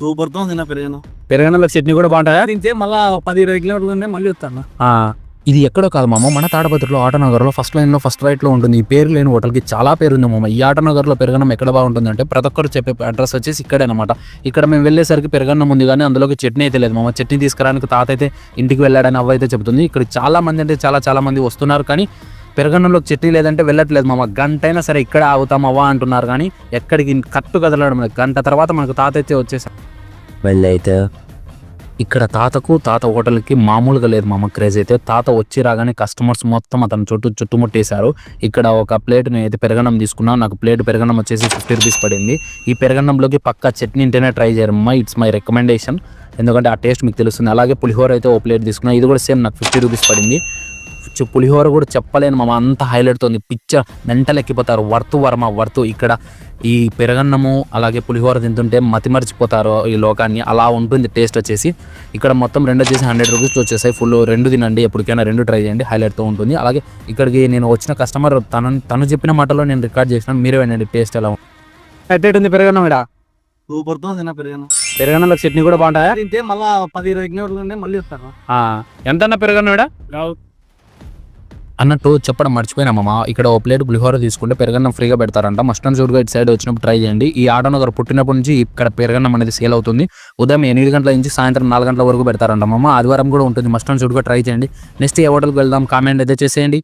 సూపర్తో తిన్న పెరిగాను. పెరగనంలో చట్నీ కూడా బాగుంటుందా? తింటే మళ్ళీ 10-20 కిలోమీటర్లు ఉంటే మళ్ళీ వస్తాను. ఇది ఎక్కడో కాదు మామ, మన తాడపత్రిలో ఆటోనగర్లో ఫస్ట్ లైన్లో ఫస్ట్ రైట్లో ఉంటుంది. ఈ పేరు లేని హోటల్కి చాలా పేరు ఉంది మామ. ఈ ఆటోనగర్లో పెరగన్నం ఎక్కడ బాగుంటుంది అంటే ప్రతి ఒక్కరు చెప్పే అడ్రస్ వచ్చేసి ఇక్కడే అనమాట. ఇక్కడ మేము వెళ్ళేసరికి పెరగన్నం ఉంది కానీ అందులోకి చట్నీ అయితే లేదు మామ. చట్నీ తీసుకురానికి తాత అయితే ఇంటికి వెళ్ళాడని అవ్వ అయితే చెబుతుంది. ఇక్కడ చాలా మంది అంటే చాలా మంది వస్తున్నారు కానీ పెరగన్నంలోకి చట్నీ లేదంటే వెళ్ళట్లేదు మామ. గంట అయినా సరే ఇక్కడ ఆగుతాం అవ్వ అంటున్నారు కానీ ఎక్కడికి కట్టు కదలడం లేదు. గంట తర్వాత మనకు తాత అయితే వచ్చేసాం. వెళ్ళైతే ఇక్కడ తాత హోటల్కి మామూలుగా లేదు మామ క్రేజ్ అయితే. తాత వచ్చి రాగానే కస్టమర్స్ మొత్తం అతను చుట్టుముట్టేశారు. ఇక్కడ ఒక ప్లేట్ అయితే పెరగన్నం తీసుకున్నాను. నాకు ప్లేట్ పెరగన్నం వచ్చేసి 50 రూపీస్ పడింది. ఈ పెరగన్నంలోకి పక్కా చట్నీ ఇంటేనే ట్రై చేయరమ్మా. ఇట్స్ మై రికమెండేషన్, ఎందుకంటే ఆ టేస్ట్ మీకు తెలుస్తుంది. అలాగే పులిహోర అయితే ఓ ప్లేట్ తీసుకున్నాను. ఇది కూడా సేమ్ నాకు 50 రూపీస్ పడింది. పులిహోర కూడా చెప్పలేను మామ, అంత హైలైట్తో ఉంది. మెంటల్ ఎక్కిపోతారు. వర్తు ఇక్కడ ఈ పెరగన్నము అలాగే పులిహోర తింటుంటే మతిమర్చిపోతారు ఈ లోకాన్ని. అలా ఉంటుంది టేస్ట్ వచ్చేసి. ఇక్కడ మొత్తం 2 వచ్చేసి 100 రూపీస్ వచ్చేసాయి. ఫుల్ 2 తినండి, ఎప్పటికైనా 2 ట్రై చేయండి, హైలైట్తో ఉంటుంది. అలాగే ఇక్కడికి నేను వచ్చిన కస్టమర్ తను చెప్పిన మాటలో నేను రికార్డ్ చేసినాను. మీరే వినండి టేస్ట్ ఎలా ఉంది. పెరగన్నం ఇక్కడ సూపర్తో తిన్న పెరిగాను. పెరగన్నంలో చట్నీ కూడా బాగుంటాయా? తింటే మళ్ళీ 10-20 కిలోమీటర్లు ఉంటే మళ్ళీ వస్తాను. ఎంతన్నా పెరగన్నం ఇక్కడ అన్నట్టు చెప్పడం మర్చిపోయినామమ్మ. ఇక్కడ ఓ ప్లేట్ పులిహోర తీసుకుంటే పెరగన్నం ఫ్రీగా పెడతారంట. మస్ట్ అండ్ షుడ్గా ఇటు సైడ్ వచ్చినప్పుడు ట్రై చేయండి. ఈ ఆటోనగర్ పుట్టినప్పటి నుంచి ఇక్కడ పెరగన్నం అనేది సేల్ అవుతుంది. ఉదయం 8 గంటల నుంచి సాయంత్రం 4 గంటల వరకు పెడతారంట మామ. ఆదివారం కూడా ఉంటుంది. మస్ట్ అండ్ షుడ్గా ట్రై చేయండి. నెక్స్ట్ ఏ హోటల్కి వెళ్దాం కామెంట్ అయితే చేసేయండి.